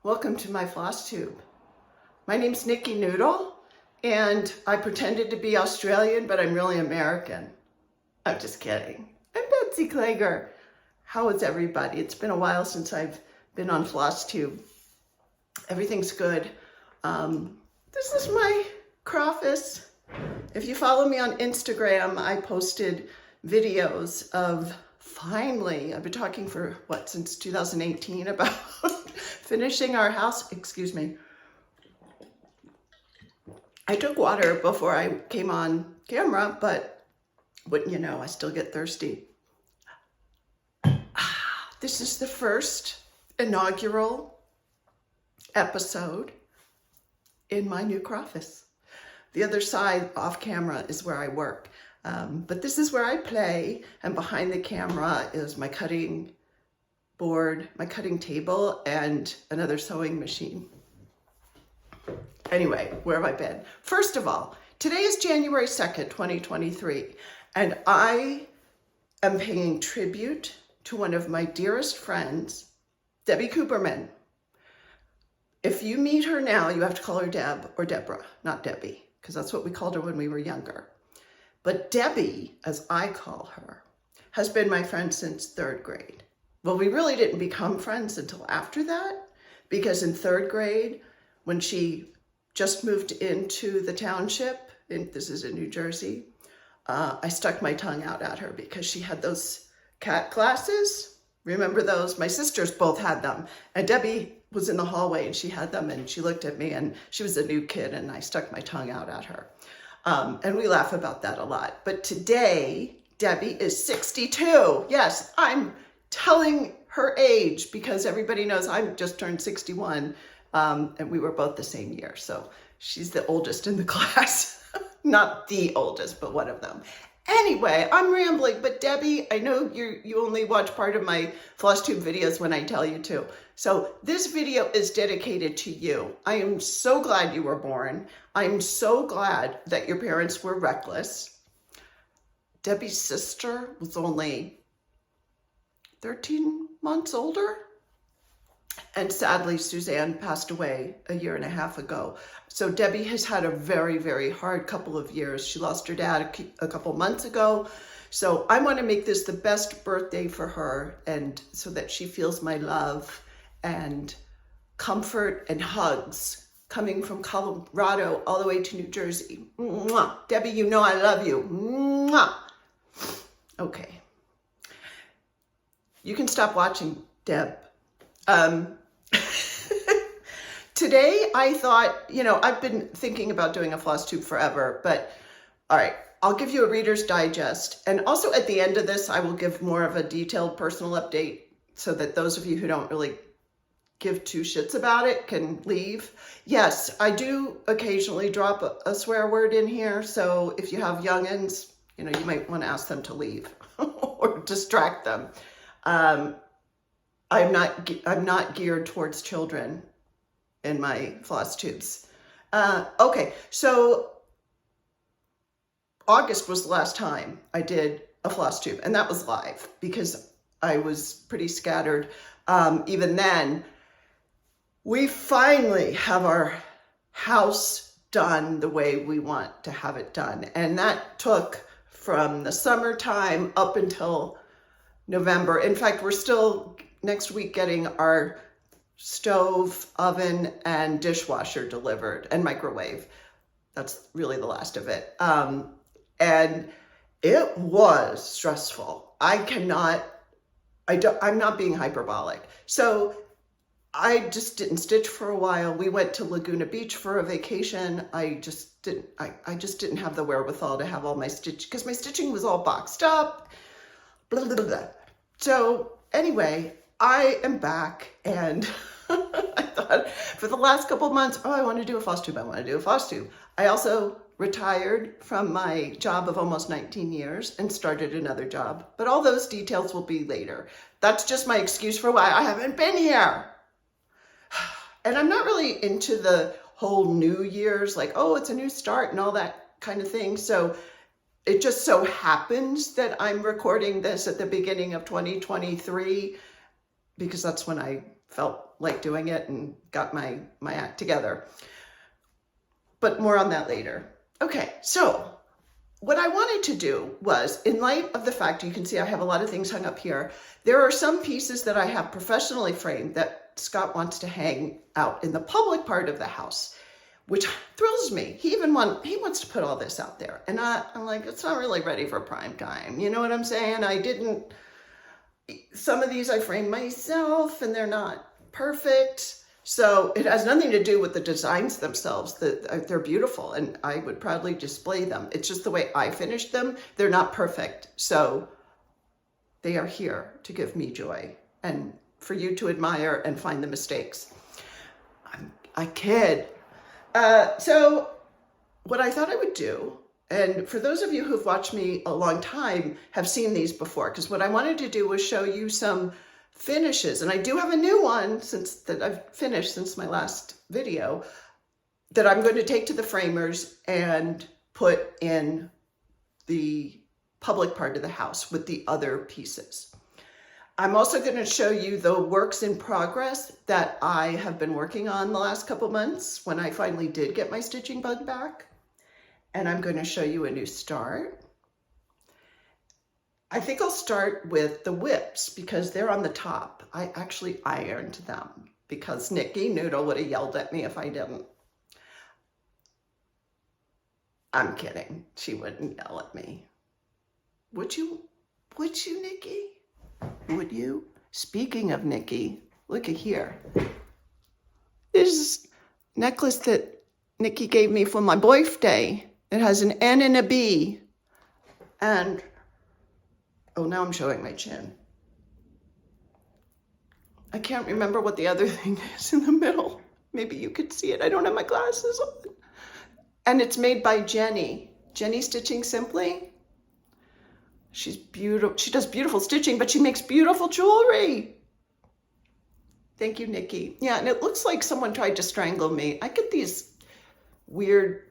Welcome to my Flosstube. My name's Nikki Noodle, and I pretended to be Australian, but I'm really American. I'm just kidding. I'm Betsy Klager. How is everybody? It's been a while since I've been on Flosstube. Everything's good. This is my crawfish. If you follow me on Instagram, I posted videos of finally, I've been talking for since 2018 about finishing our house. Excuse me. I took water before I came on camera, but wouldn't you know, I still get thirsty. This is the first inaugural episode in my new crawfish. The other side off camera is where I work. But this is where I play, and behind the camera is my cutting board, my cutting table, and another sewing machine. Anyway, where have I been? First of all, today is January 2nd, 2023, and I am paying tribute to one of my dearest friends, Debbie Cooperman. If you meet her now, you have to call her Deb or Deborah, not Debbie, because that's what we called her when we were younger. But Debbie, as I call her, has been my friend since third grade. Well, we really didn't become friends until after that, because in third grade, when she just moved into the township, this is in New Jersey, I stuck my tongue out at her because she had those cat glasses. Remember those? My sisters both had them. And Debbie was in the hallway and she had them, and she looked at me, and she was a new kid, and I stuck my tongue out at her. And we laugh about that a lot. But today, Debbie is 62. Yes, I'm telling her age because everybody knows I'm just turned 61. And we were both the same year. So she's the oldest in the class. Not the oldest, but one of them. Anyway, I'm rambling, but Debbie, I know you only watch part of my Flosstube videos when I tell you to. So this video is dedicated to you. I am so glad you were born. I'm so glad that your parents were reckless. Debbie's sister was only 13 months older. And sadly, Suzanne passed away a year and a half ago. So Debbie has had a very, very hard couple of years. She lost her dad a couple months ago. So I want to make this the best birthday for her, and so that she feels my love and comfort and hugs coming from Colorado all the way to New Jersey. Mwah. Debbie, you know I love you. Mwah. Okay. You can stop watching, Deb. Today I thought, I've been thinking about doing a Flosstube forever, but all right, I'll give you a Reader's Digest. And also at the end of this, I will give more of a detailed personal update so that those of you who don't really give two shits about it can leave. Yes, I do occasionally drop a swear word in here. So if you have youngins, you might want to ask them to leave or distract them. I'm not geared towards children in my Flosstubes. Okay, so August was the last time I did a Flosstube, and that was live because I was pretty scattered. Even then, we finally have our house done the way we want to have it done. And that took from the summertime up until November. In fact, we're still next week getting our stove, oven, and dishwasher delivered, and microwave. That's really the last of it. And it was stressful. I'm not being hyperbolic. So I just didn't stitch for a while. We went to Laguna Beach for a vacation. I just didn't have the wherewithal to have all my stitch, because my stitching was all boxed up, blah, blah, blah. So anyway, I am back, and I thought for the last couple of months, I want to do a Flosstube. I also retired from my job of almost 19 years and started another job, but all those details will be later. That's just my excuse for why I haven't been here. And I'm not really into the whole New Year's, like, oh, it's a new start and all that kind of thing. So it just so happens that I'm recording this at the beginning of 2023 because that's when I felt like doing it and got my act together. But more on that later. Okay, so what I wanted to do was, in light of the fact, you can see I have a lot of things hung up here, there are some pieces that I have professionally framed that Scott wants to hang out in the public part of the house, which thrills me. He wants to put all this out there. And I'm like, it's not really ready for prime time. You know what I'm saying? Some of these I framed myself and they're not perfect. So it has nothing to do with the designs themselves. They're beautiful and I would proudly display them. It's just the way I finished them. They're not perfect. So they are here to give me joy and for you to admire and find the mistakes. I kid. So what I thought I would do, and for those of you who've watched me a long time have seen these before, because what I wanted to do was show you some finishes, and I do have a new one that I've finished since my last video that I'm going to take to the framers and put in the public part of the house with the other pieces. I'm also going to show you the works in progress that I have been working on the last couple months when I finally did get my stitching bug back. And I'm going to show you a new start. I think I'll start with the whips because they're on the top. I actually ironed them because Nikki Noodle would have yelled at me if I didn't. I'm kidding. She wouldn't yell at me. Would you, Nikki? Would you? Speaking of Nikki, look at here. This is a necklace that Nikki gave me for my birthday. It has an N and a B. And, oh, now I'm showing my chin. I can't remember what the other thing is in the middle. Maybe you could see it. I don't have my glasses on. And it's made by Jenny. Jenny Stitching Simply. She's beautiful. She does beautiful stitching, but she makes beautiful jewelry. Thank you, Nikki. Yeah, and it looks like someone tried to strangle me. I get these weird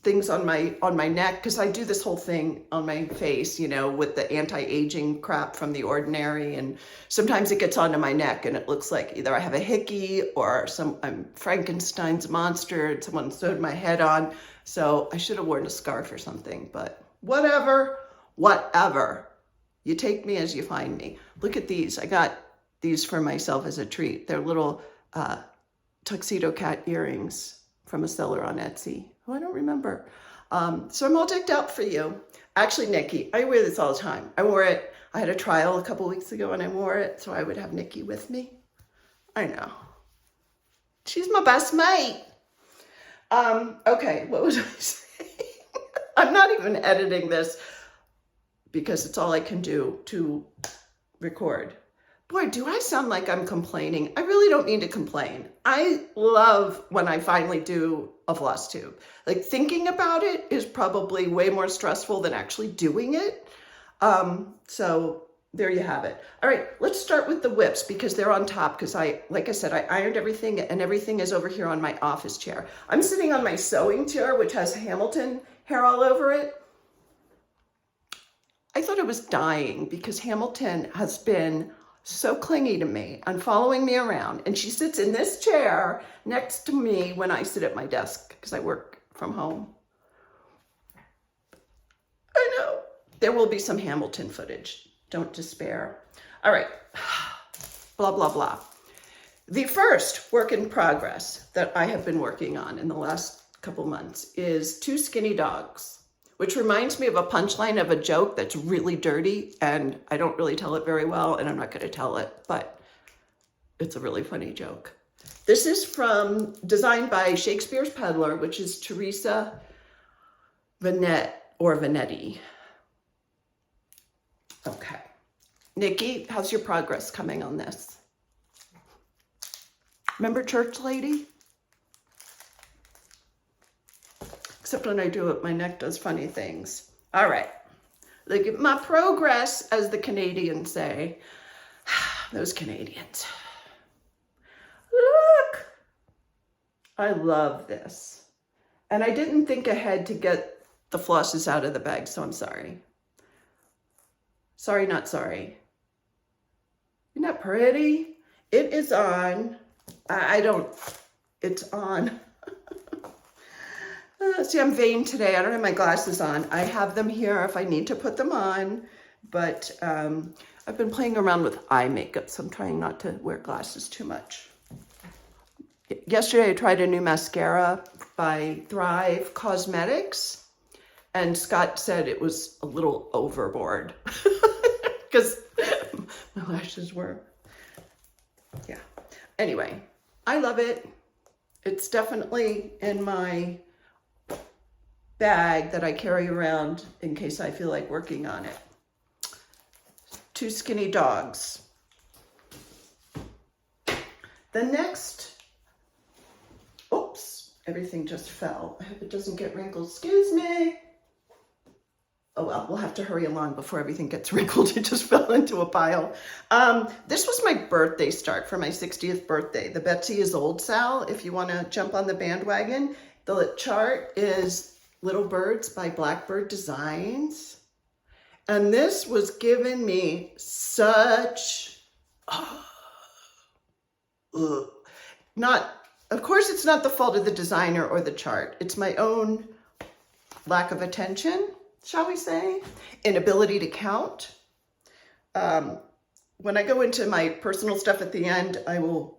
things on my neck because I do this whole thing on my face, you know, with the anti-aging crap from The Ordinary, and sometimes it gets onto my neck and it looks like either I have a hickey or I'm Frankenstein's monster and someone sewed my head on. So I should have worn a scarf or something, but whatever. You take me as you find me. Look at these. I got these for myself as a treat. They're little tuxedo cat earrings from a seller on Etsy, who I don't remember. So I'm all decked out for you. Actually, Nikki, I wear this all the time. I wore it. I had a trial a couple weeks ago and I wore it, so I would have Nikki with me. I know. She's my best mate. Okay, what was I saying? I'm not even editing this because it's all I can do to record. Boy, do I sound like I'm complaining. I really don't mean to complain. I love when I finally do a Flosstube. Like, thinking about it is probably way more stressful than actually doing it. So there you have it. All right, let's start with the whips because they're on top because like I said, I ironed everything and everything is over here on my office chair. I'm sitting on my sewing chair, which has Hamilton hair all over it. I thought it was dying because Hamilton has been so clingy to me and following me around. And she sits in this chair next to me when I sit at my desk because I work from home. I know. There will be some Hamilton footage. Don't despair. All right. Blah, blah, blah. The first work in progress that I have been working on in the last couple months is Two Skinny Dogs, which reminds me of a punchline of a joke that's really dirty, and I don't really tell it very well, and I'm not going to tell it, but it's a really funny joke. This is designed by Shakespeare's Peddler, which is Teresa Vanetti. Okay. Nikki, how's your progress coming on this? Remember Church Lady? Except when I do it, my neck does funny things. All right. Look at my progress, as the Canadians say. Those Canadians. Look. I love this. And I didn't think ahead to get the flosses out of the bag, so I'm sorry. Sorry, not sorry. Isn't that pretty? It is on I don't, it's on. See, I'm vain today. I don't have my glasses on. I have them here if I need to put them on, but I've been playing around with eye makeup, so I'm trying not to wear glasses too much. Yesterday, I tried a new mascara by Thrive Cosmetics, and Scott said it was a little overboard because my lashes were, yeah. Anyway, I love it. It's definitely in my bag that I carry around in case I feel like working on it. Two skinny dogs. The next, oops, everything just fell. I hope it doesn't get wrinkled. Excuse me. Oh well, we'll have to hurry along before everything gets wrinkled. It just fell into a pile. This was my birthday start for my 60th birthday. The Betsy is Old Sal, if you want to jump on the bandwagon. The chart is Little Birds by Blackbird Designs. And this was giving me such, of course it's not the fault of the designer or the chart. It's my own lack of attention, shall we say, inability to count. When I go into my personal stuff at the end, I will,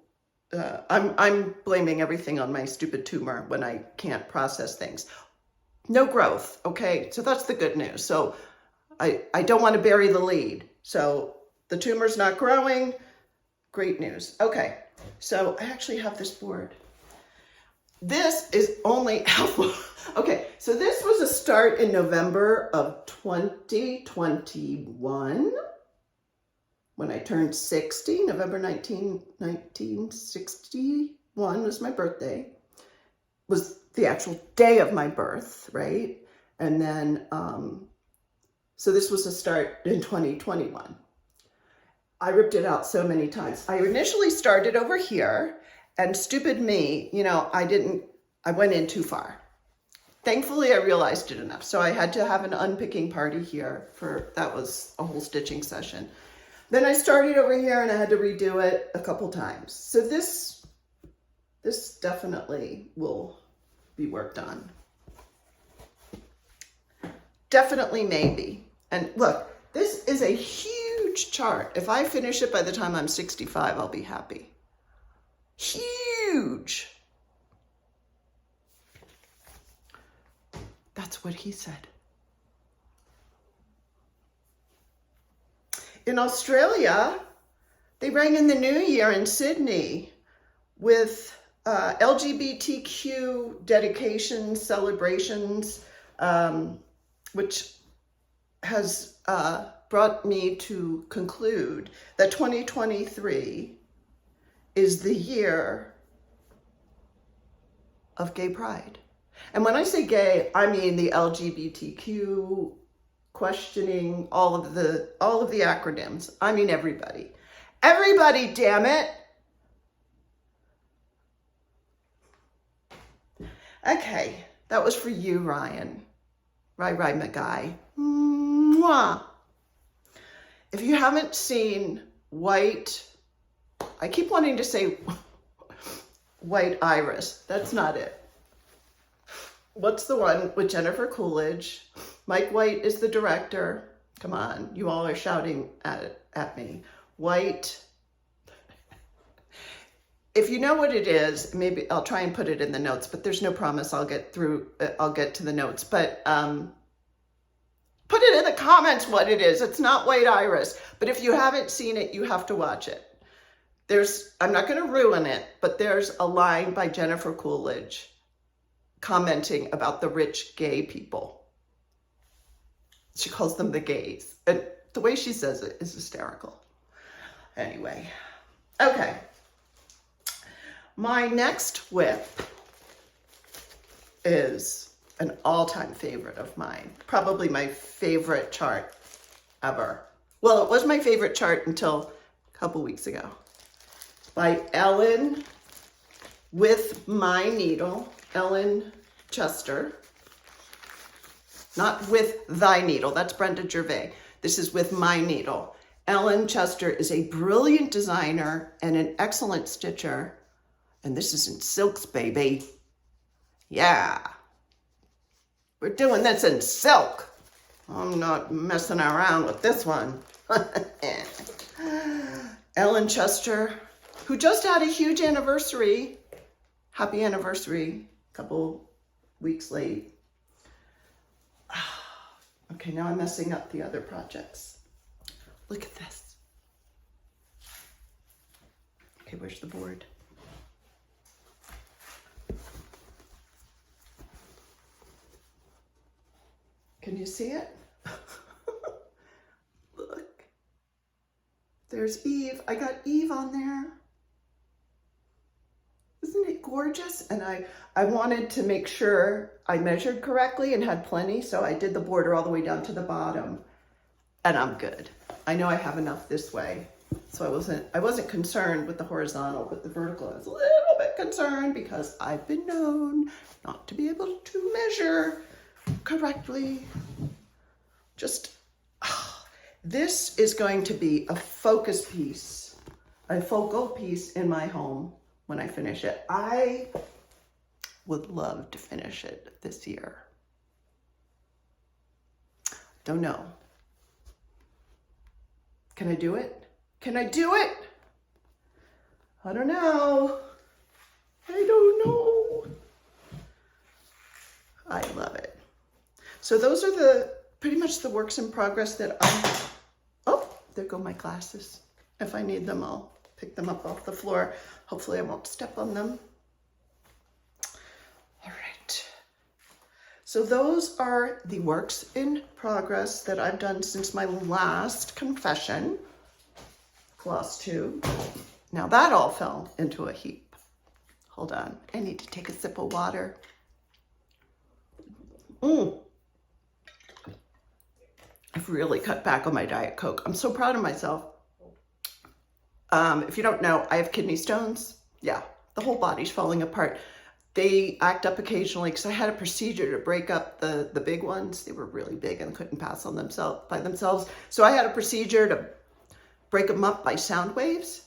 I'm blaming everything on my stupid tumor when I can't process things. No growth, okay? So that's the good news. So I don't want to bury the lead. So the tumor's not growing. Great news. Okay, so I actually have this board. This is only okay, so this was a start in November of 2021 when I turned 60. November 1961 was my birthday. Was the actual day of my birth, right? And then, so this was a start in 2021. I ripped it out so many times. I initially started over here, and stupid me, you know, I went in too far. Thankfully, I realized it enough. So I had to have an unpicking party here that was a whole stitching session. Then I started over here and I had to redo it a couple times. So this definitely will be worked on. Definitely maybe. And look, this is a huge chart. If I finish it by the time I'm 65, I'll be happy. Huge. That's what he said. In Australia, they rang in the new year in Sydney with LGBTQ dedications, celebrations, which has brought me to conclude that 2023 is the year of gay pride. And when I say gay, I mean the LGBTQ questioning, all of the acronyms. I mean everybody. Everybody, damn it. Okay, that was for you, Ryan. Rai my guy. Mwah. If you haven't seen White, I keep wanting to say White Iris. That's not it. What's the one with Jennifer Coolidge? Mike White is the director. Come on, you all are shouting at me. White. If you know what it is, maybe I'll try and put it in the notes, but there's no promise I'll get to the notes. But put it in the comments what it is. It's not White Iris, but if you haven't seen it, you have to watch it. I'm not going to ruin it, but there's a line by Jennifer Coolidge commenting about the rich gay people. She calls them the gays. And the way she says it is hysterical. Anyway, okay. My next whip is an all-time favorite of mine. Probably my favorite chart ever. Well, it was my favorite chart until a couple weeks ago. By Ellen with my needle, Ellen Chester. Not with thy needle, that's Brenda Gervais. This is with my needle. Ellen Chester is a brilliant designer and an excellent stitcher. And this is in silks, baby. Yeah. We're doing this in silk. I'm not messing around with this one. Ellen Chester, who just had a huge anniversary. Happy anniversary. A couple weeks late. Okay, now I'm messing up the other projects. Look at this. Okay, where's the board? Can you see it? Look. There's Eve. I got Eve on there. Isn't it gorgeous? And I wanted to make sure I measured correctly and had plenty, so I did the border all the way down to the bottom. And I'm good. I know I have enough this way. So I wasn't concerned with the horizontal, but the vertical I was a little bit concerned because I've been known not to be able to measure correctly. This is going to be a focus piece, a focal piece in my home when I finish it. I would love to finish it this year. Don't know. Can I do it? Can I do it? I don't know. I don't know. I love it. So those are pretty much the works in progress that oh, there go my glasses. If I need them, I'll pick them up off the floor. Hopefully I won't step on them. All right. So those are the works in progress that I've done since my last confession. Flosstube. Now that all fell into a heap. Hold on. I need to take a sip of water. I've really cut back on my Diet Coke. I'm so proud of myself. If you don't know, I have kidney stones. Yeah, the whole body's falling apart. They act up occasionally because I had a procedure to break up the big ones. They were really big and couldn't pass on by themselves. So I had a procedure to break them up by sound waves.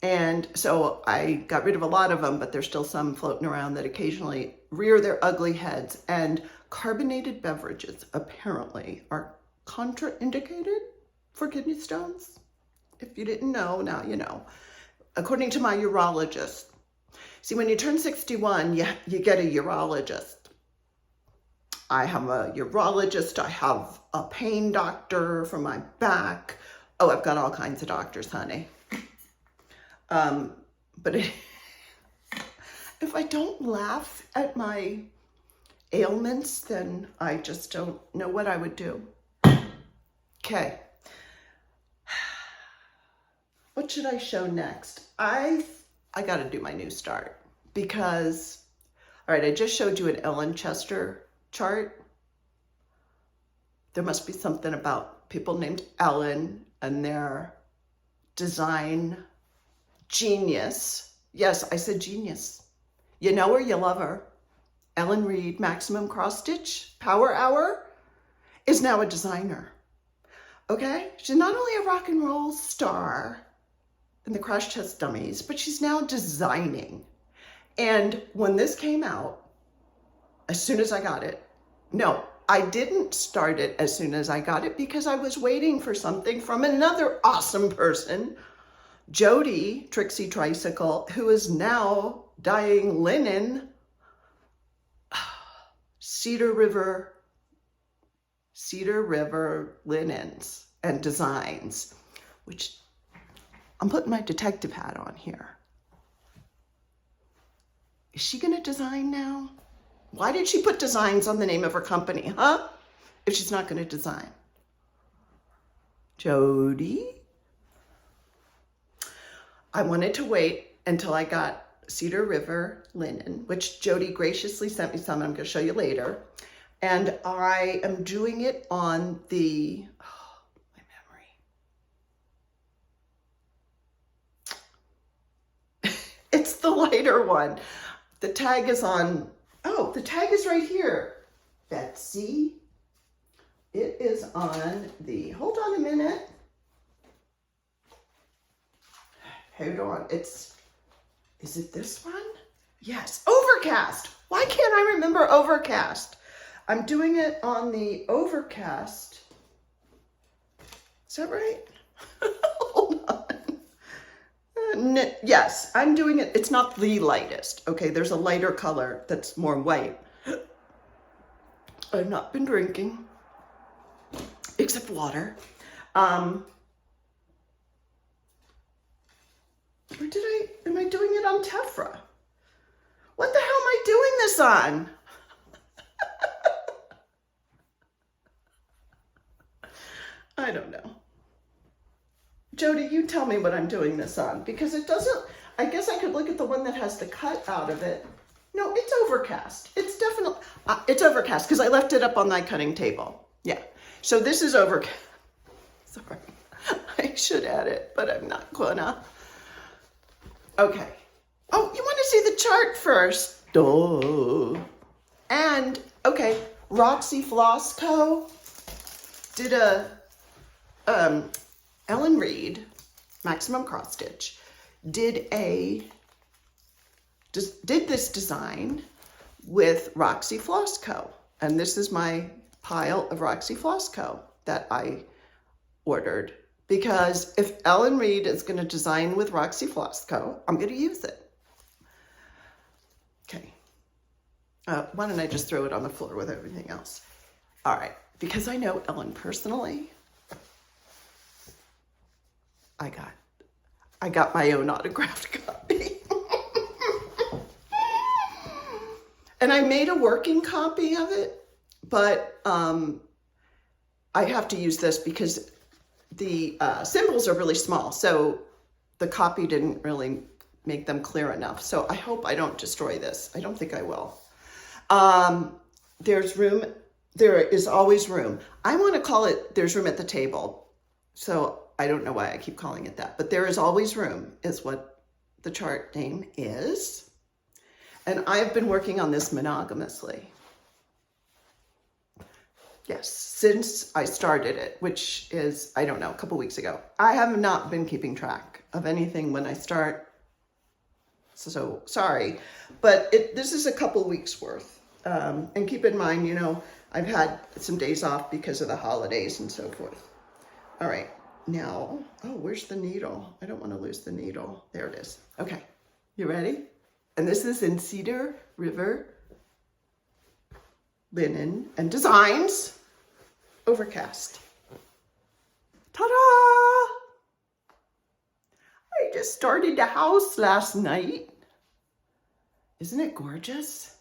And so I got rid of a lot of them, but there's still some floating around that occasionally rear their ugly heads. And carbonated beverages apparently are contraindicated for kidney stones. If you didn't know, now you know. According to my urologist. See, when you turn 61, you get a urologist. I have a urologist. I have a pain doctor for my back. Oh, I've got all kinds of doctors, honey. But if I don't laugh at my ailments, then I just don't know what I would do. Okay. What should I show next? I got to do my new start because, all right, I just showed you an Ellen Chester chart. There must be something about people named Ellen and their design genius. Yes, I said genius. You know her, you love her. Ellen Reid, Maximum Cross Stitch, Power Hour, is now a designer. Okay? She's not only a rock and roll star in the Crash Test Dummies, but she's now designing. And when this came out, as soon as I got it, no, I didn't start it as soon as I got it because I was waiting for something from another awesome person, Jody, Trixie Tricycle, who is now dyeing linen, Cedar River linens and designs, which I'm putting my detective hat on here. Is she gonna design now? Why did she put designs on the name of her company, huh? If she's not gonna design. Jody? I wanted to wait until I got Cedar River linen, which Jody graciously sent me some, I'm gonna show you later. And I am doing it on the, my memory. It's the lighter one. The tag is on, oh, the tag is right here. Betsy. It is on the, hold on a minute. Hold on, it's Is it this one? Yes, Overcast. Why can't I remember Overcast? I'm doing it on the Overcast. Is that right? Hold on. Yes, I'm doing it. It's not the lightest. Okay, there's a lighter color that's more white. I've not been drinking, except water. Or am I doing it on Tephra? What the hell am I doing this on? I don't know. Jody, you tell me what I'm doing this on, because it doesn't, I guess I could look at the one that has the cut out of it. No, it's Overcast. It's definitely, it's Overcast because I left it up on my cutting table. Yeah. So this is Overcast. Sorry. I should add it, but I'm not gonna. Okay. Oh, you want to see the chart first? Duh. And, okay, Roxy Floss Co. did a, Ellen Reid, Maximum Cross Stitch, did this design with Roxy Floss Co. And this is my pile of Roxy Floss Co. that I ordered. Because if Ellen Reid is going to design with Roxy Floss Co., I'm going to use it. Okay. Why don't I just throw it on the floor with everything else? All right. Because I know Ellen personally, I got my own autographed copy. And I made a working copy of it, but I have to use this because the symbols are really small, so the copy didn't really make them clear enough. So I hope I don't destroy this. I don't think I will. There's room. There is always room. I want to call it There's Room at the Table. So I don't know why I keep calling it that, but There Is Always Room is what the chart name is. And I've been working on this monogamously. Yes, since I started it, which is, I don't know, a couple weeks ago. I have not been keeping track of anything when I start. So sorry, but this is a couple weeks worth. And keep in mind, you know, I've had some days off because of the holidays and so forth. All right, now, oh, where's the needle? I don't want to lose the needle. There it is. Okay, you ready? And this is in Cedar River Linen and Designs Overcast. Ta-da! I just started the house last night. Isn't it gorgeous?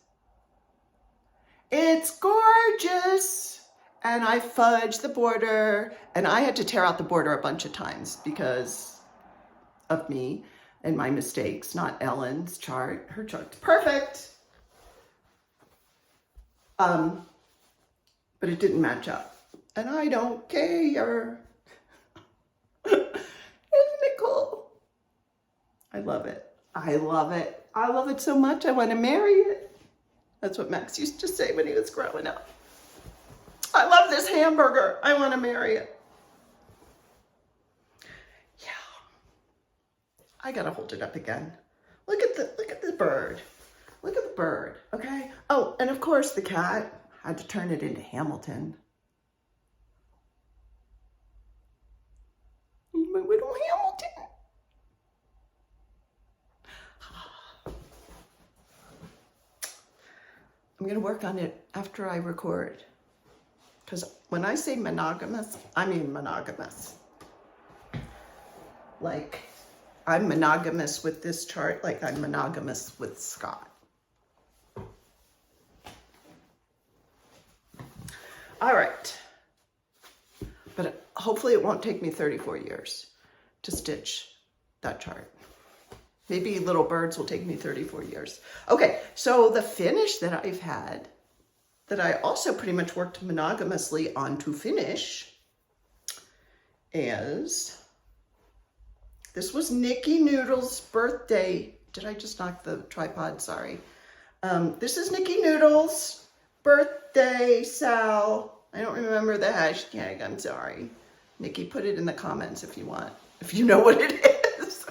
It's gorgeous. And I fudged the border, and I had to tear out the border a bunch of times because of me and my mistakes, not Ellen's chart. Her chart's perfect. But it didn't match up. And I don't care. Isn't it cool? I love it. I love it. I love it so much I want to marry it. That's what Max used to say when he was growing up. I love this hamburger. I want to marry it. Yeah. I gotta hold it up again. Look at the bird. Look at the bird, okay? Oh, and of course the cat. I had to turn it into Hamilton. My little Hamilton. I'm gonna work on it after I record. Because when I say monogamous, I mean monogamous. Like, I'm monogamous with this chart, like I'm monogamous with Scott. All right. But hopefully it won't take me 34 years to stitch that chart. Maybe Little Birds will take me 34 years. Okay, so the finish that I've had, that I also pretty much worked monogamously on to finish, is, this was Nikki Noodle's birthday. Did I just knock the tripod? Sorry. This is Nikki Noodle's birthday, Sal. I don't remember the hashtag, I'm sorry. Nikki, put it in the comments if you want, if you know what it is.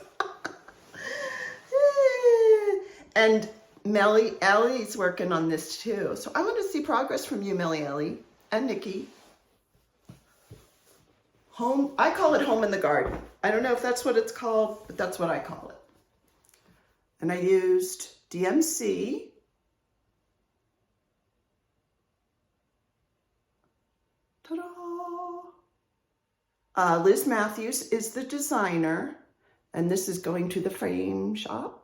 And Melly Ellie's working on this too. So I want to see progress from you, Melly Ellie and Nikki. Home, I call it home in the garden. I don't know if that's what it's called, but that's what I call it. And I used DMC. Ta-da! Liz Matthews is the designer, and this is going to the frame shop.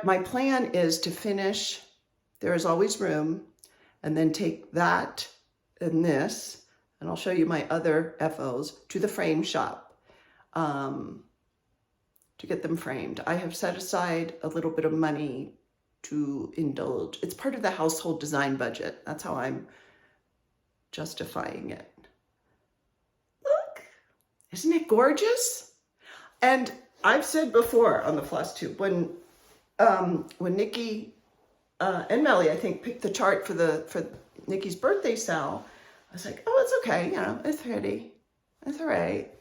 My plan is to finish There Is Always Room, and then take that and this, and I'll show you my other FOs, to the frame shop to get them framed. I have set aside a little bit of money to indulge. It's part of the household design budget. That's how I'm justifying it. Look, isn't it gorgeous? And I've said before on the Flosstube, when Nikki and Melly, I think, picked the chart for Nikki's birthday sale, I was like, oh, it's okay, you know, it's pretty, it's all right.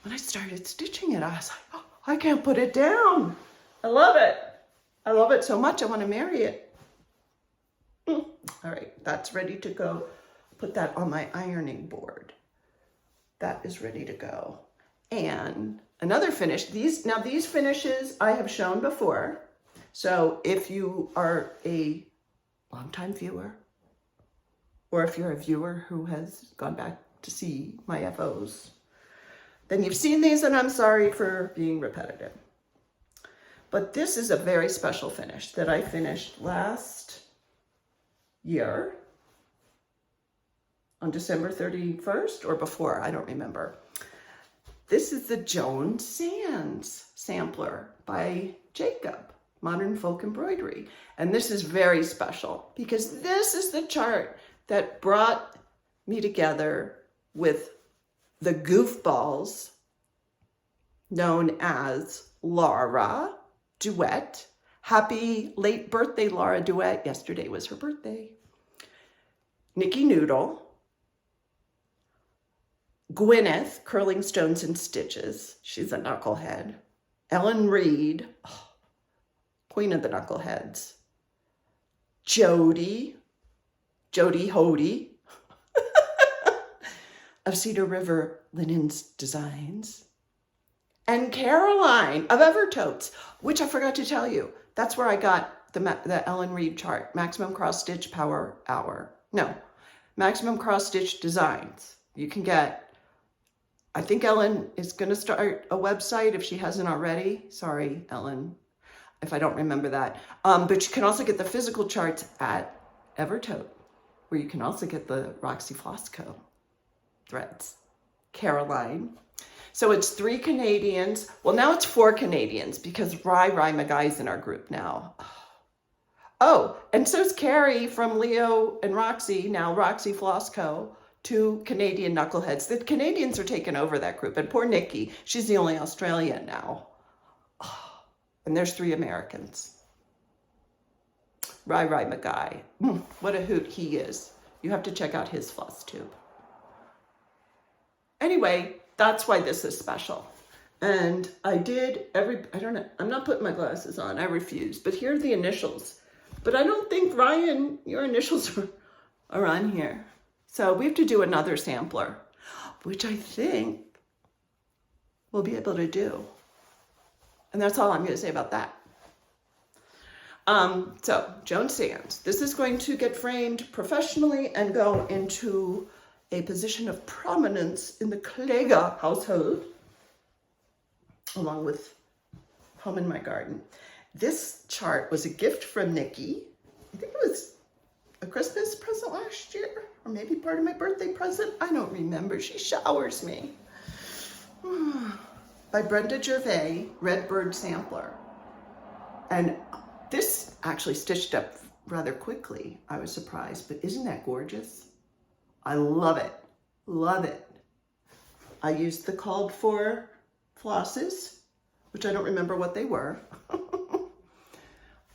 When I started stitching it, I was like, oh, I can't put it down. I love it. I love it so much, I want to marry it. All right, that's ready to go. Put that on my ironing board. That is ready to go. And another finish, these finishes I have shown before. So if you are a longtime viewer, or if you're a viewer who has gone back to see my FOs, then you've seen these, and I'm sorry for being repetitive. But this is a very special finish that I finished last year on December 31st or before, I don't remember. This is the Joan Sands sampler by Jacob, Modern Folk Embroidery. And this is very special because this is the chart that brought me together with the goofballs known as Laura Duet. Happy late birthday, Laura Duet. Yesterday was her birthday. Nikki Noodle. Gwyneth, Curling Stones and Stitches. She's a knucklehead. Ellen Reid, oh, Queen of the Knuckleheads. Jody Hody of Cedar River Linens Designs. And Caroline of Evertotes, which I forgot to tell you. That's where I got the Ellen Reid chart. Maximum Cross Stitch Power Hour. No, Maximum Cross Stitch Designs. You can get, I think Ellen is going to start a website if she hasn't already. Sorry, Ellen, if I don't remember that. But you can also get the physical charts at Evertote, where you can also get the Roxy Flosco threads. Caroline. So it's 3 Canadians. Well, now it's 4 Canadians because Rai Magai's in our group now. Oh, and so is Carrie from Leo and Roxy, now Roxy Flosco, 2 Canadian knuckleheads. The Canadians are taking over that group. And poor Nikki, she's the only Australian now. Oh, and there's 3 Americans. Rai Magai. What a hoot he is. You have to check out his Flosstube. Anyway, that's why this is special. And I did I don't know, I'm not putting my glasses on, I refuse. But here are the initials. But I don't think, Ryan, your initials are on here. So we have to do another sampler, which I think we'll be able to do. And that's all I'm going to say about that. So Joan Sands, this is going to get framed professionally and go into a position of prominence in the Klega household, along with Home in My Garden. This chart was a gift from Nikki. I think it was a Christmas present last year, or maybe part of my birthday present. I don't remember. She showers me. By Brenda Gervais, Redbird Sampler. And this actually stitched up rather quickly. I was surprised, but isn't that gorgeous? I love it. Love it. I used the called for flosses, which I don't remember what they were.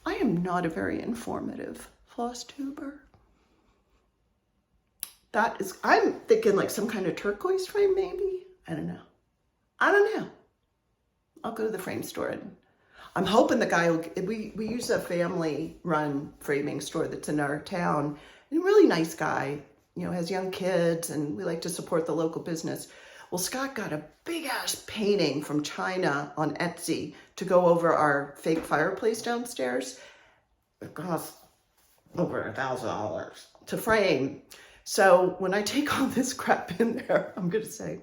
I am not a very informative floss tuber. That is, I'm thinking like some kind of turquoise frame maybe. I don't know. I'll go to the frame store and I'm hoping the guy will, we use a family-run framing store that's in our town. And a really nice guy, you know, has young kids, and we like to support the local business. Well, Scott got a big-ass painting from China on Etsy to go over our fake fireplace downstairs. It cost over $1,000 to frame. So when I take all this crap in there, I'm going to say,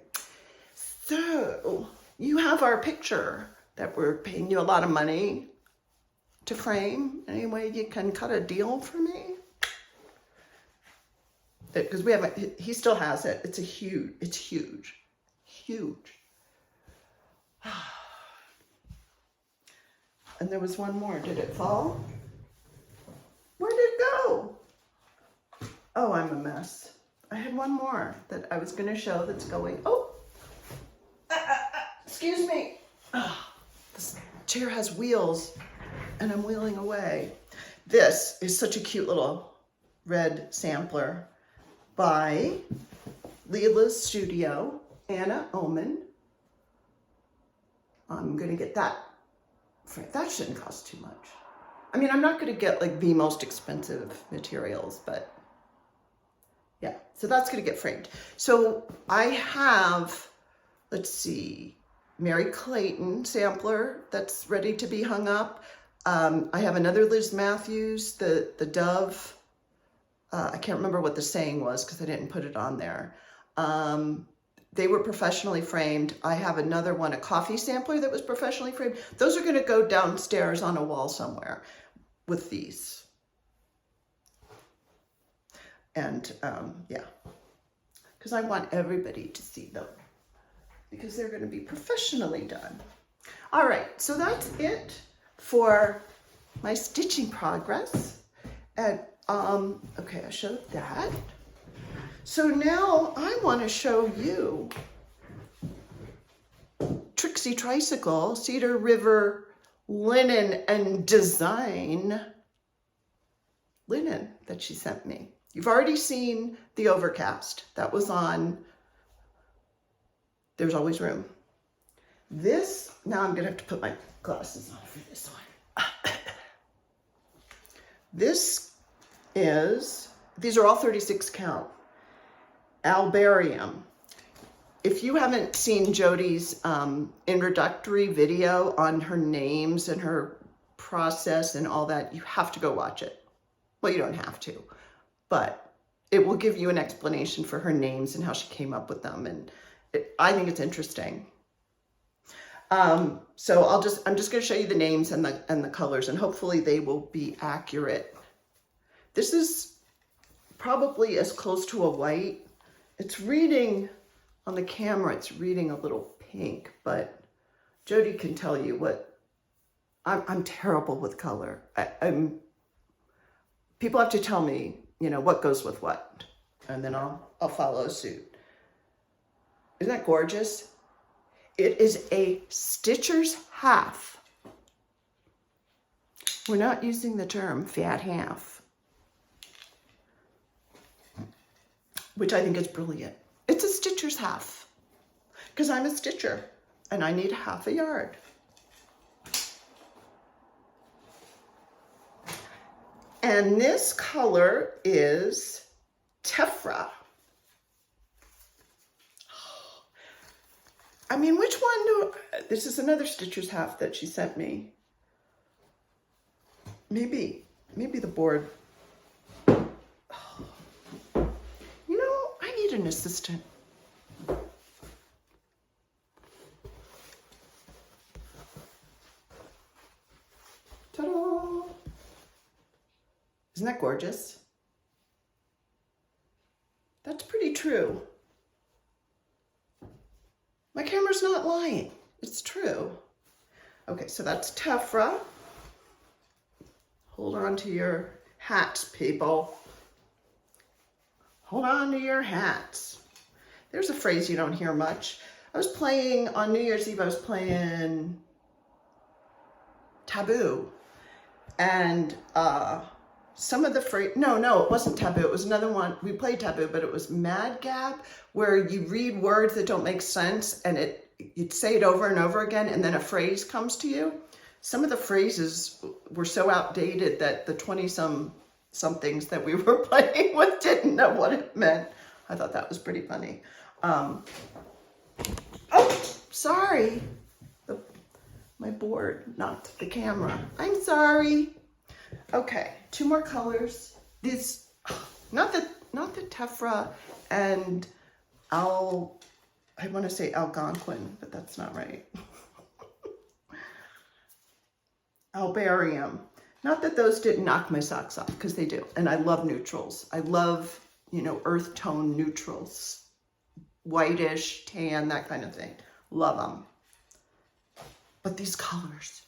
so you have our picture that we're paying you a lot of money to frame. Any way you can cut a deal for me? Because we haven't, he still has it. It's huge. And there was one more. Did it fall? Where did it go? Oh, I'm a mess. I had one more that I was going to show that's going. Oh, excuse me. Oh, this chair has wheels and I'm wheeling away. This is such a cute little red sampler by Leila's Studio, Anna Oman. I'm going to get that. That shouldn't cost too much. I mean, I'm not going to get like the most expensive materials, but yeah, so that's going to get framed. So I have, let's see, Mary Clayton sampler that's ready to be hung up. I have another Liz Matthews, the Dove. I can't remember what the saying was because I didn't put it on there. They were professionally framed. I have another one, a coffee sampler that was professionally framed. Those are going to go downstairs on a wall somewhere with these. And yeah, because I want everybody to see them because they're going to be professionally done. All right, so that's it for my stitching progress. And okay, I showed that. So now I want to show you Trixie Tricycle, Cedar River linen and design linen that she sent me. You've already seen the overcast. That was on There's Always Room. This, now I'm gonna have to put my glasses on for this one. This is, these are all 36 count. Albarium. If you haven't seen Jody's introductory video on her names and her process and all that, you have to go watch it. Well, you don't have to, but it will give you an explanation for her names and how she came up with them. And I think it's interesting. So I'm just going to show you the names and the colors, and hopefully they will be accurate. This is probably as close to a white. It's reading on the camera, it's reading a little pink, but Jody can tell you what, I'm terrible with color. People have to tell me, you know, what goes with what, and then I'll follow suit. Isn't that gorgeous? It is a stitcher's half. We're not using the term fat half, which I think is brilliant. It's a stitcher's half because I'm a stitcher and I need half a yard. And this color is Tephra. I mean, which one this is another stitcher's half that she sent me. Maybe the board. You know, I need an assistant. Ta-da! Isn't that gorgeous? That's pretty true. My camera's not lying. It's true. Okay, so that's Tephra. Hold on to your hats, people. Hold on to your hats. There's a phrase you don't hear much. I was playing, on New Year's Eve, I was playing Taboo. And some of the phrase, no, it wasn't Taboo. It was another one. We played Taboo, but it was Mad Gab, where you read words that don't make sense and you'd say it over and over again, and then a phrase comes to you. some of the phrases were so outdated that the 20-somethings that we were playing with didn't know what it meant. I thought that was pretty funny. Oh, sorry. My board knocked the camera. I'm sorry. Okay, 2 more colors. These, not the tephra and I want to say Algonquin, but that's not right. Albarium. Not that those didn't knock my socks off, because they do. And I love neutrals. I love, you know, earth tone neutrals. Whitish, tan, that kind of thing. Love them. But these colors,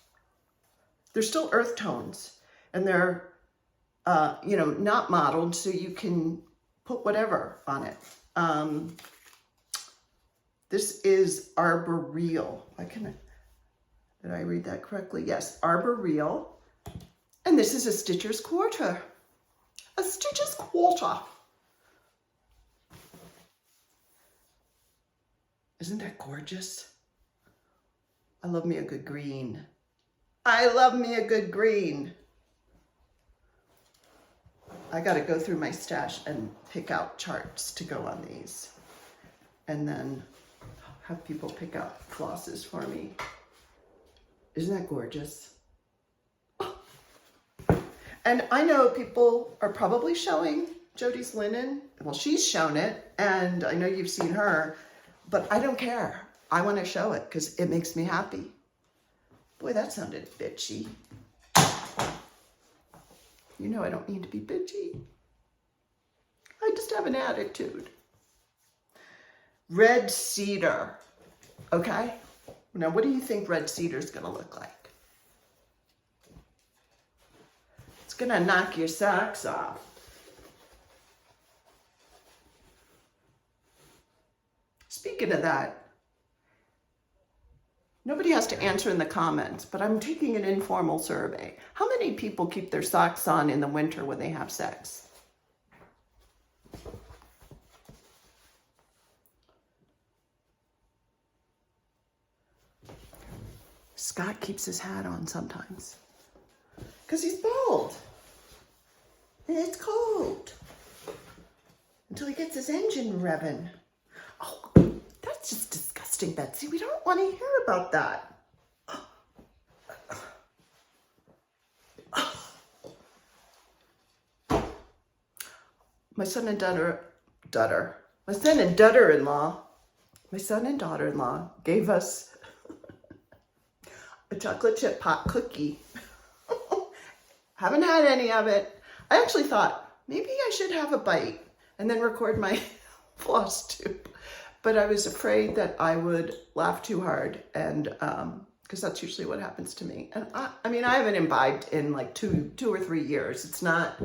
they're still earth tones. And they're, you know, not modeled, so you can put whatever on it. This is arboreal. Did I read that correctly? Yes, arboreal. And this is a Stitcher's Quarter. A Stitcher's Quarter. Isn't that gorgeous? I love me a good green. I love me a good green. I got to go through my stash and pick out charts to go on these. And then have people pick out flosses for me. Isn't that gorgeous? And I know people are probably showing Jody's linen. Well, she's shown it, and I know you've seen her, but I don't care. I want to show it because it makes me happy. Boy, that sounded bitchy. You know I don't mean to be bitchy. I just have an attitude. Red cedar, okay? Now, what do you think red cedar is going to look like? It's going to knock your socks off. Speaking of that, nobody has to answer in the comments, but I'm taking an informal survey. How many people keep their socks on in the winter when they have sex? Scott keeps his hat on sometimes because he's bald and it's cold until he gets his engine revving. Oh, that's just disgusting, Betsy. We don't want to hear about that. My son and daughter-in-law gave us a chocolate chip pot cookie. Haven't had any of it. I actually thought maybe I should have a bite and then record my Flosstube. But I was afraid that I would laugh too hard, and because that's usually what happens to me. And I mean, I haven't imbibed in like two or 3 years. It's not,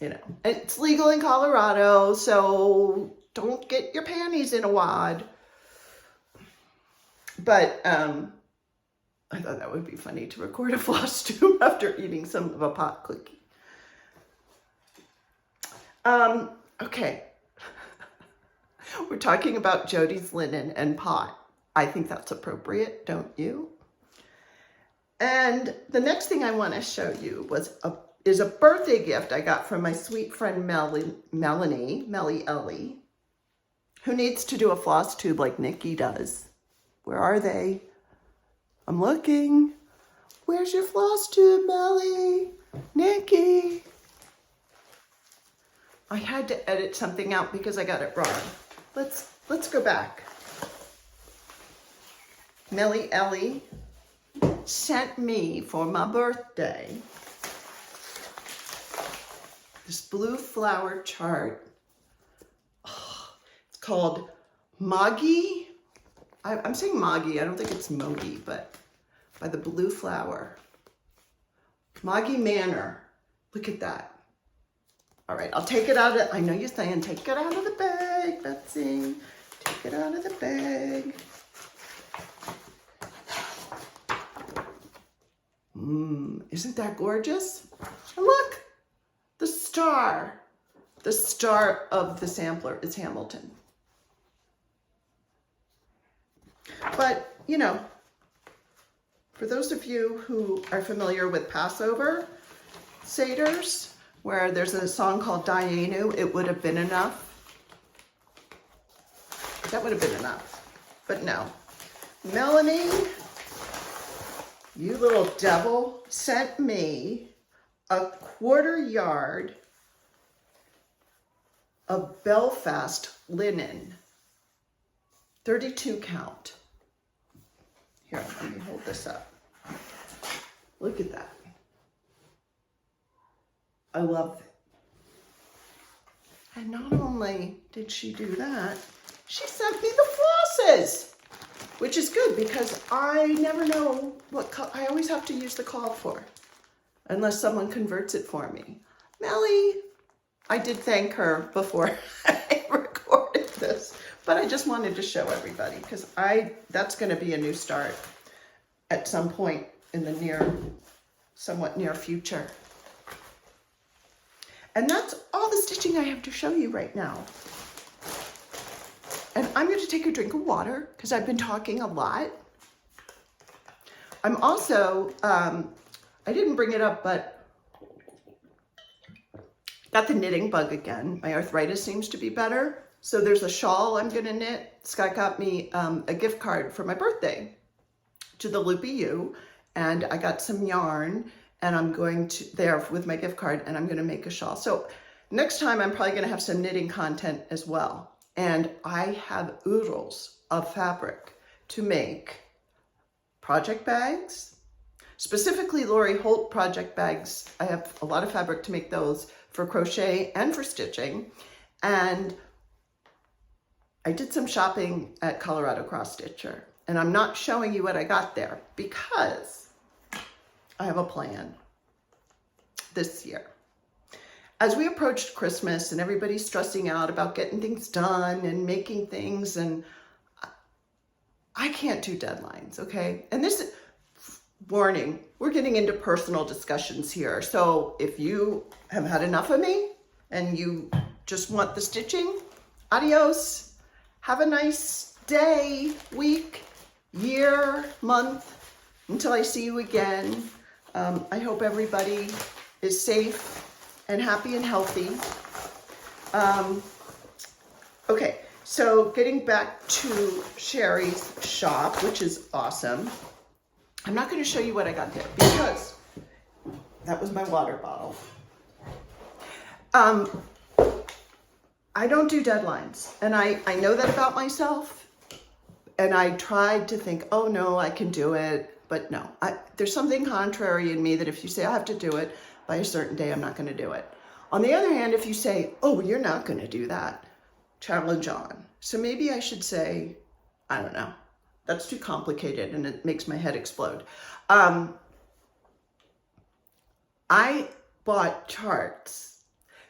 you know, it's legal in Colorado, so don't get your panties in a wad. But I thought that would be funny to record a Flosstube after eating some of a pot cookie. Okay. We're talking about Jody's linen and pot. I think that's appropriate, don't you? And the next thing I want to show you is a birthday gift I got from my sweet friend Melly Ellie, who needs to do a Flosstube like Nikki does. Where are they? I'm looking. Where's your Flosstube, Melly? Nikki. I had to edit something out because I got it wrong. Let's go back. Melly Ellie sent me for my birthday this blue flower chart. Oh, it's called Moggy. I'm saying Moggy. I don't think it's Mogi, but by the blue flower. Moggy Manor. Look at that. All right, I'll take it out of, I know you're saying, take it out of the bag, Betsy. Take it out of the bag. Isn't that gorgeous? And look, the star of the sampler is Hamilton. But, you know, For those of you who are familiar with Passover Seders, where there's a song called Dayenu, it would have been enough. That would have been enough, but no. Melanie, you little devil, sent me a 1/4 yard of Belfast linen, 32 count. Here, let me hold this up. Look at that. I love it. And not only did she do that, she sent me the flosses, which is good because I never know I always have to use the called for, unless someone converts it for me. Melly, I did thank her before I recorded this, but I just wanted to show everybody because that's going to be a new start at some point in the somewhat near future. And that's all the stitching I have to show you right now. And I'm going to take a drink of water because I've been talking a lot. I'm also, I didn't bring it up, but got the knitting bug again. My arthritis seems to be better. So there's a shawl I'm going to knit. Scott got me a gift card for my birthday to the Loopy U. And I got some yarn. And I'm going to, there with my gift card, and I'm going to make a shawl. So next time I'm probably going to have some knitting content as well. And I have oodles of fabric to make project bags, specifically Lori Holt project bags. I have a lot of fabric to make those for crochet and for stitching. And I did some shopping at Colorado Cross Stitcher, and I'm not showing you what I got there because I have a plan this year. As we approached Christmas and everybody's stressing out about getting things done and making things, and I can't do deadlines, okay? And this warning, we're getting into personal discussions here. So if you have had enough of me and you just want the stitching, adios. Have a nice day, week, year, month, until I see you again. I hope everybody is safe and happy and healthy. Okay, so getting back to Sherry's shop, which is awesome. I'm not going to show you what I got there because that was my water bottle. I don't do deadlines, and I know that about myself, and I tried to think, oh no, I can do it. But no, there's something contrary in me that if you say I have to do it by a certain day, I'm not going to do it. On the other hand, if you say, oh, you're not going to do that, challenge on. So maybe I should say, I don't know, that's too complicated and it makes my head explode. I bought charts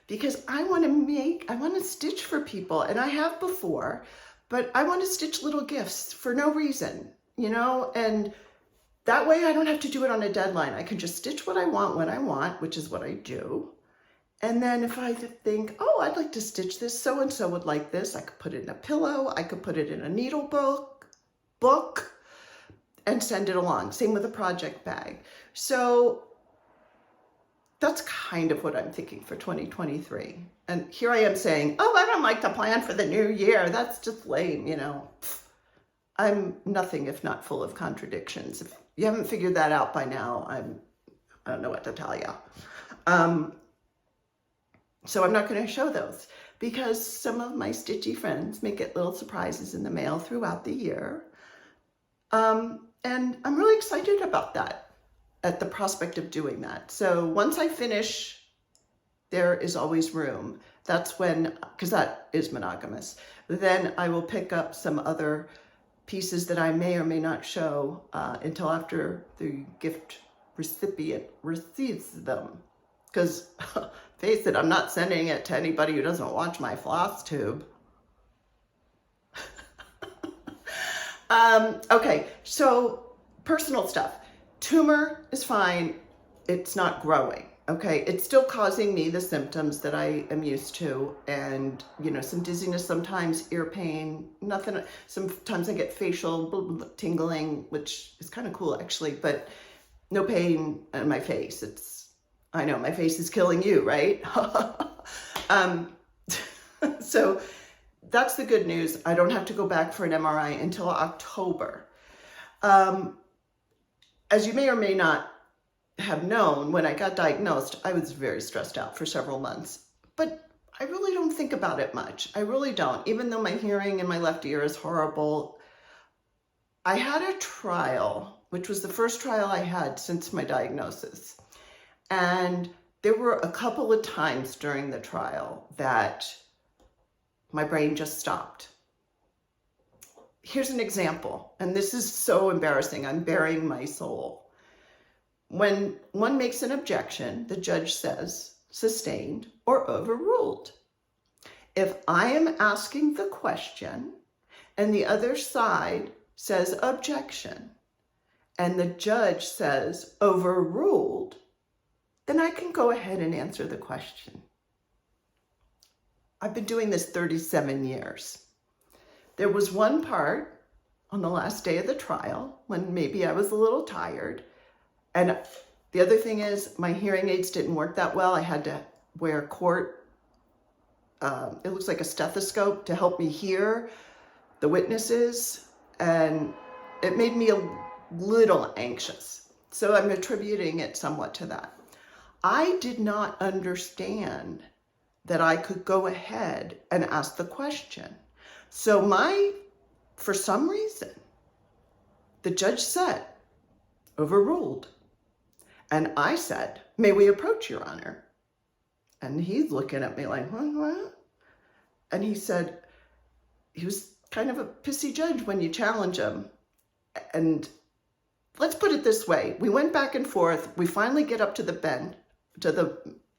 because I want to stitch for people, and I have before, but I want to stitch little gifts for no reason, you know, and that way I don't have to do it on a deadline. I can just stitch what I want when I want, which is what I do. And then if I think, oh, I'd like to stitch this, so-and-so would like this, I could put it in a pillow, I could put it in a needle book, and send it along. Same with a project bag. So that's kind of what I'm thinking for 2023. And here I am saying, oh, I don't like to plan for the new year. That's just lame, you know. I'm nothing if not full of contradictions. If you haven't figured that out by now, I don't know what to tell you. So I'm not going to show those because some of my stitchy friends may get little surprises in the mail throughout the year. And I'm really excited about that, at the prospect of doing that. So once I finish, there is always room. That's when, because that is monogamous, then I will pick up some other pieces that I may or may not show until after the gift recipient receives them. Because, face it, I'm not sending it to anybody who doesn't watch my Flosstube. Okay, so personal stuff. Tumor is fine. It's not growing. Okay, it's still causing me the symptoms that I am used to, and some dizziness sometimes, ear pain, nothing. Sometimes I get facial tingling, which is kind of cool actually, but no pain in my face. I know my face is killing you, right? So that's the good news. I don't have to go back for an MRI until October. As you may or may not have known, when I got diagnosed, I was very stressed out for several months, but I really don't think about it much. I really don't, even though my hearing in my left ear is horrible. I had a trial, which was the first trial I had since my diagnosis. And there were a couple of times during the trial that my brain just stopped. Here's an example, and this is so embarrassing. I'm burying my soul. When one makes an objection, the judge says sustained or overruled. If I am asking the question and the other side says objection and the judge says overruled, then I can go ahead and answer the question. I've been doing this 37 years. There was one part on the last day of the trial when maybe I was a little tired. And the other thing is my hearing aids didn't work that well. I had to wear it looks like a stethoscope to help me hear the witnesses. And it made me a little anxious. So I'm attributing it somewhat to that. I did not understand that I could go ahead and ask the question. So for some reason, the judge said, overruled. And I said, may we approach, Your Honor? And he's looking at me like, what? And he said, he was kind of a pissy judge when you challenge him. And let's put it this way. We went back and forth. We finally get up to the bench,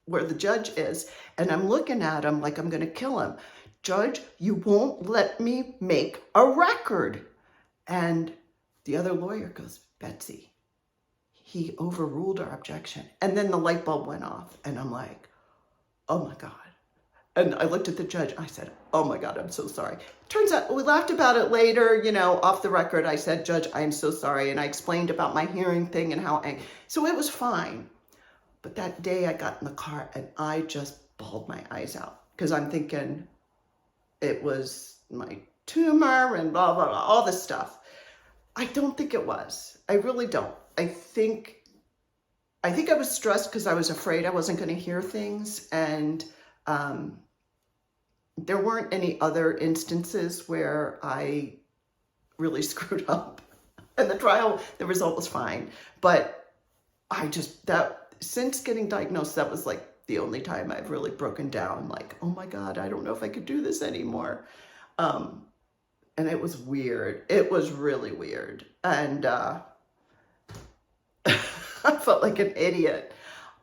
where the judge is. And I'm looking at him like I'm going to kill him. Judge, you won't let me make a record. And the other lawyer goes, Betsy, he overruled our objection. And then the light bulb went off. And I'm like, oh my God. And I looked at the judge. I said, oh my God, I'm so sorry. Turns out we laughed about it later, off the record. I said, Judge, I'm so sorry. And I explained about my hearing thing and so it was fine. But that day I got in the car and I just bawled my eyes out because I'm thinking it was my tumor and blah, blah, blah, all this stuff. I don't think it was. I really don't. I think I was stressed because I was afraid I wasn't going to hear things. And there weren't any other instances where I really screwed up. And the result was fine. But since getting diagnosed, that was like the only time I've really broken down, like, oh my God, I don't know if I could do this anymore. And it was weird. It was really weird. And I felt like an idiot.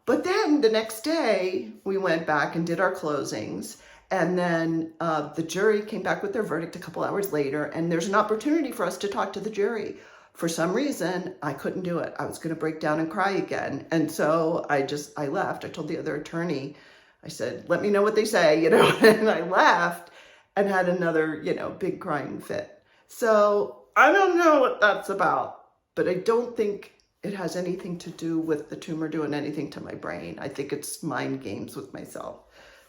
But then the next day, we went back and did our closings. And then the jury came back with their verdict a couple hours later. And there's an opportunity for us to talk to the jury. For some reason, I couldn't do it. I was going to break down and cry again. And so I left. I told the other attorney, I said, let me know what they say, and I left and had another, big crying fit. So I don't know what that's about, but I don't think it has anything to do with the tumor doing anything to my brain. I think it's mind games with myself.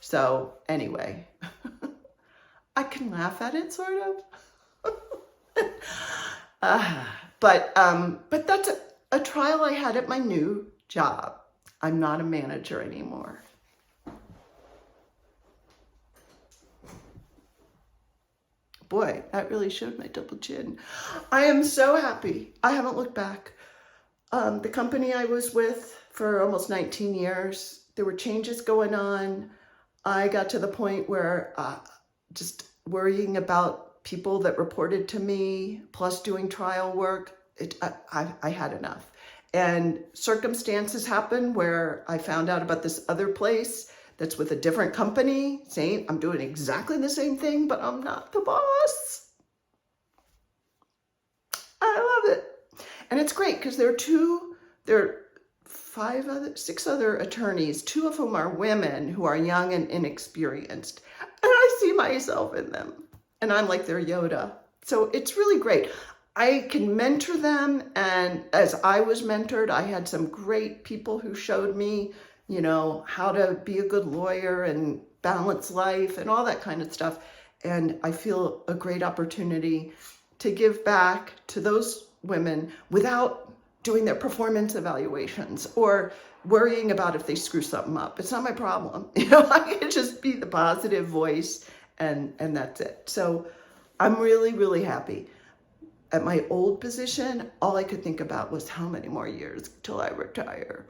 So anyway, I can laugh at it sort of. But that's a trial I had at my new job. I'm not a manager anymore. Boy, that really showed my double chin. I am so happy. I haven't looked back. The company I was with for almost 19 years, there were changes going on. I got to the point where just worrying about people that reported to me, plus doing trial work, I had enough. And circumstances happened where I found out about this other place that's with a different company, saying I'm doing exactly the same thing, but I'm not the boss. I love it. And it's great because they're six other attorneys, two of whom are women who are young and inexperienced. And I see myself in them. And I'm like their Yoda. So it's really great. I can mentor them. And as I was mentored, I had some great people who showed me, you know, how to be a good lawyer and balance life and all that kind of stuff. And I feel a great opportunity to give back to those women without doing their performance evaluations or worrying about if they screw something up. It's not my problem. You know, I can just be the positive voice and that's it. So I'm really, really happy. At my old position, all I could think about was how many more years till I retire.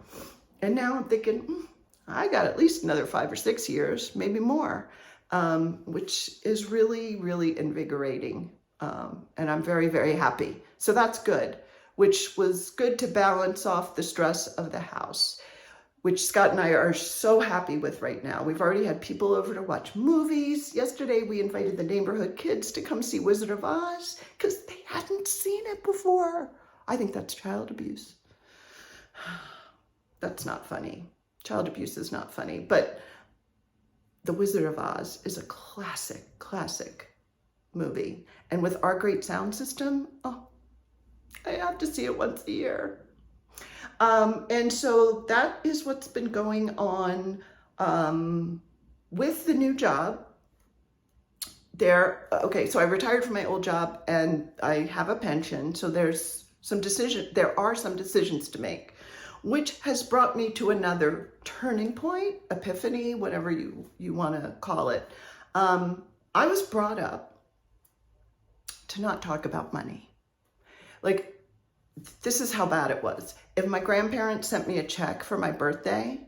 And now I'm thinking, I got at least another 5 or 6 years, maybe more, which is really, really invigorating. And I'm very, very happy. So that's good, which was good to balance off the stress of the house, which Scott and I are so happy with right now. We've already had people over to watch movies. Yesterday, we invited the neighborhood kids to come see Wizard of Oz because they hadn't seen it before. I think that's child abuse. That's not funny. Child abuse is not funny, but The Wizard of Oz is a classic, classic movie. And with our great sound system, oh, I have to see it once a year. And so that is what's been going on with the new job. Okay, so I retired from my old job and I have a pension. So there are some decisions to make, which has brought me to another turning point, epiphany, whatever you want to call it. I was brought up to not talk about money. Like, this is how bad it was. If my grandparents sent me a check for my birthday,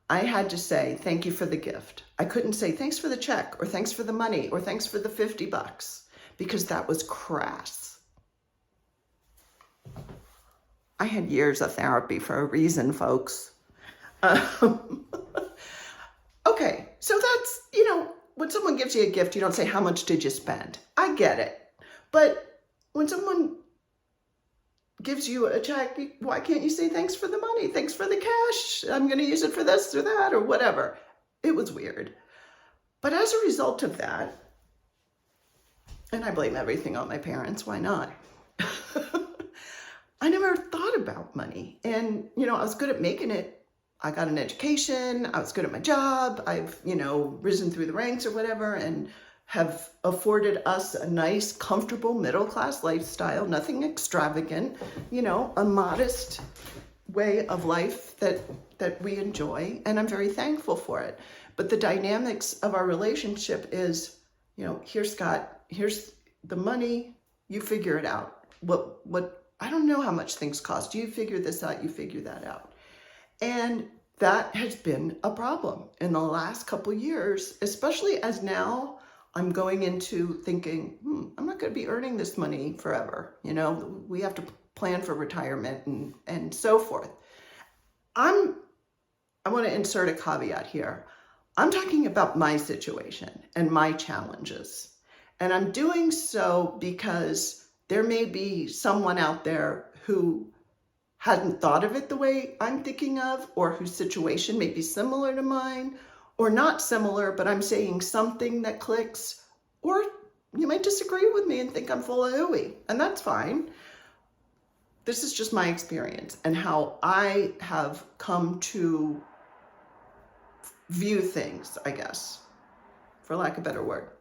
I had to say, thank you for the gift. I couldn't say, thanks for the check, or thanks for the money, or thanks for the $50, because that was crass. I had years of therapy for a reason, folks. Okay, so that's, you know, when someone gives you a gift, you don't say, how much did you spend? I get it. But when someone gives you a check, why can't you say thanks for the money, thanks for the cash, I'm going to use it for this or that or whatever? It was weird. But as a result of that, and I blame everything on my parents, why not? I never thought about money. And, you know, I was good at making it. I got an education, I was good at my job, I've, you know, risen through the ranks or whatever, and have afforded us a nice, comfortable, middle-class lifestyle, nothing extravagant, you know, a modest way of life that we enjoy, and I'm very thankful for it. But the dynamics of our relationship is, you know, here, Scott, here's the money, you figure it out. I don't know how much things cost. You figure this out, you figure that out. And that has been a problem in the last couple years, especially as now I'm going into thinking, I'm not going to be earning this money forever. You know, we have to plan for retirement and so forth. I want to insert a caveat here. I'm talking about my situation and my challenges. And I'm doing so because there may be someone out there who hadn't thought of it the way I'm thinking of, or whose situation may be similar to mine, or not similar, but I'm saying something that clicks, or you might disagree with me and think I'm full of hooey, and that's fine. This is just my experience and how I have come to view things, I guess, for lack of a better word.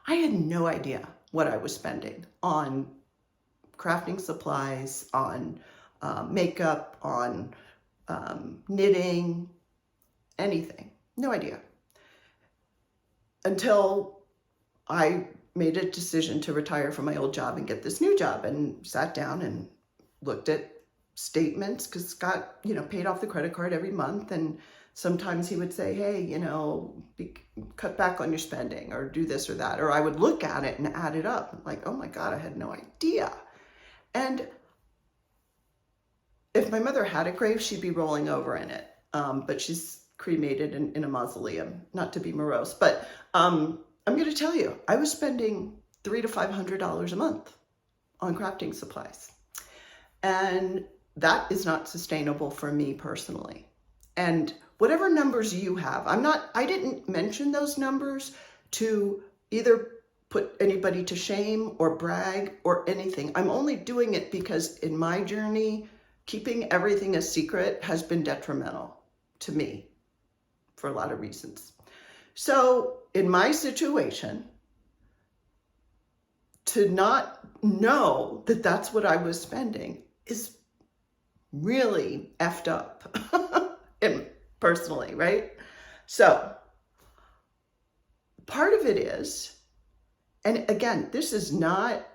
I had no idea what I was spending on crafting supplies, on makeup, on knitting, anything. No idea. Until I made a decision to retire from my old job and get this new job, and sat down and looked at statements, because Scott, you know, paid off the credit card every month, and sometimes he would say, hey, you know, cut back on your spending, or do this or that, or I would look at it and add it up. I'm like, oh my God, I had no idea. And if my mother had a grave, she'd be rolling over in it. But she's cremated in a mausoleum, not to be morose. But I'm going to tell you, I was spending $300 to $500 a month on crafting supplies. And that is not sustainable for me personally. And whatever numbers you have, I didn't mention those numbers to either put anybody to shame or brag or anything. I'm only doing it because in my journey, keeping everything a secret has been detrimental to me for a lot of reasons. So in my situation, to not know that that's what I was spending is really effed up and personally, right? So part of it is, and again, this is not,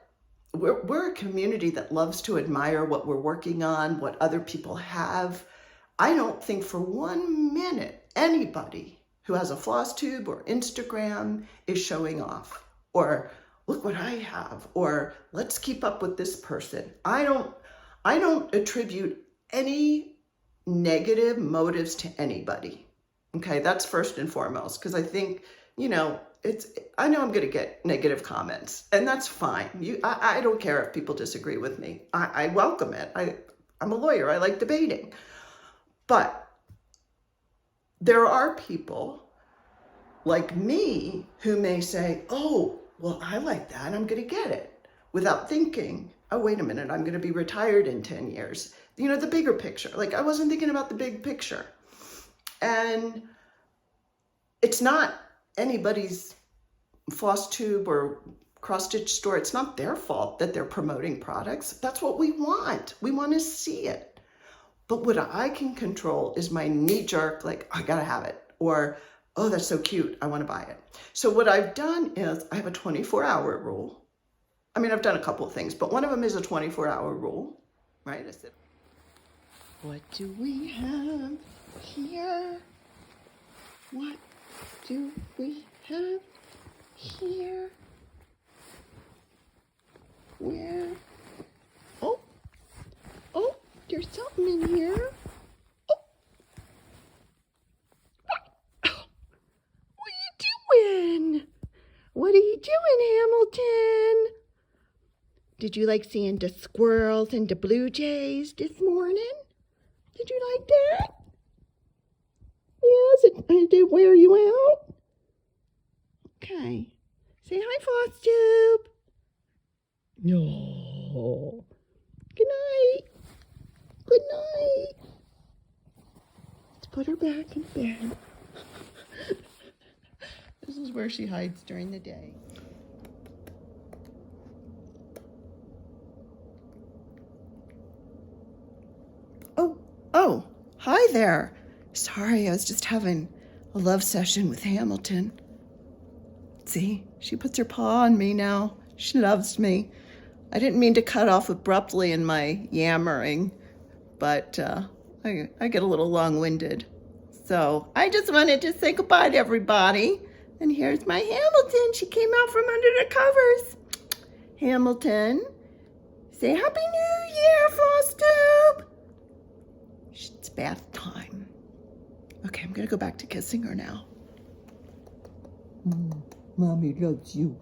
we're a community that loves to admire what we're working on, what other people have. I don't think for 1 minute anybody who has a Flosstube or Instagram is showing off, or look what I have, or let's keep up with this person. I don't attribute any negative motives to anybody. Okay, that's first and foremost, because I think, I know I'm going to get negative comments, and that's fine. I don't care if people disagree with me. I welcome it. I'm a lawyer. I like debating. But there are people like me who may say, oh, well, I like that. I'm going to get it, without thinking, oh, wait a minute, I'm going to be retired in 10 years. The bigger picture. Like, I wasn't thinking about the big picture. And it's not anybody's Flosstube or cross-stitch store. It's not their fault that they're promoting products. That's what we want. We want to see it. But what I can control is my knee-jerk, like, I gotta have it. Or, oh, that's so cute, I want to buy it. So what I've done is I have a 24-hour rule. I mean, I've done a couple of things, but one of them is a 24-hour rule, right? I said, what do we have here? What do we have here? Where? Oh, there's something in here. What are you doing, Hamilton? Did you like seeing the squirrels and the blue jays this morning? Did you like that? Yes, did it wear you out? Okay. Say hi, Flosstube. No. Good night. Good night. Let's put her back in bed. This is where she hides during the day. Oh, hi there. Sorry, I was just having a love session with Hamilton. See, she puts her paw on me now. She loves me. I didn't mean to cut off abruptly in my yammering, but I get a little long-winded. So I just wanted to say goodbye to everybody. And here's my Hamilton. She came out from under the covers. Hamilton, say Happy New Year, Flosstube. It's bath time. Okay, I'm going to go back to kissing her now. Mommy loves you.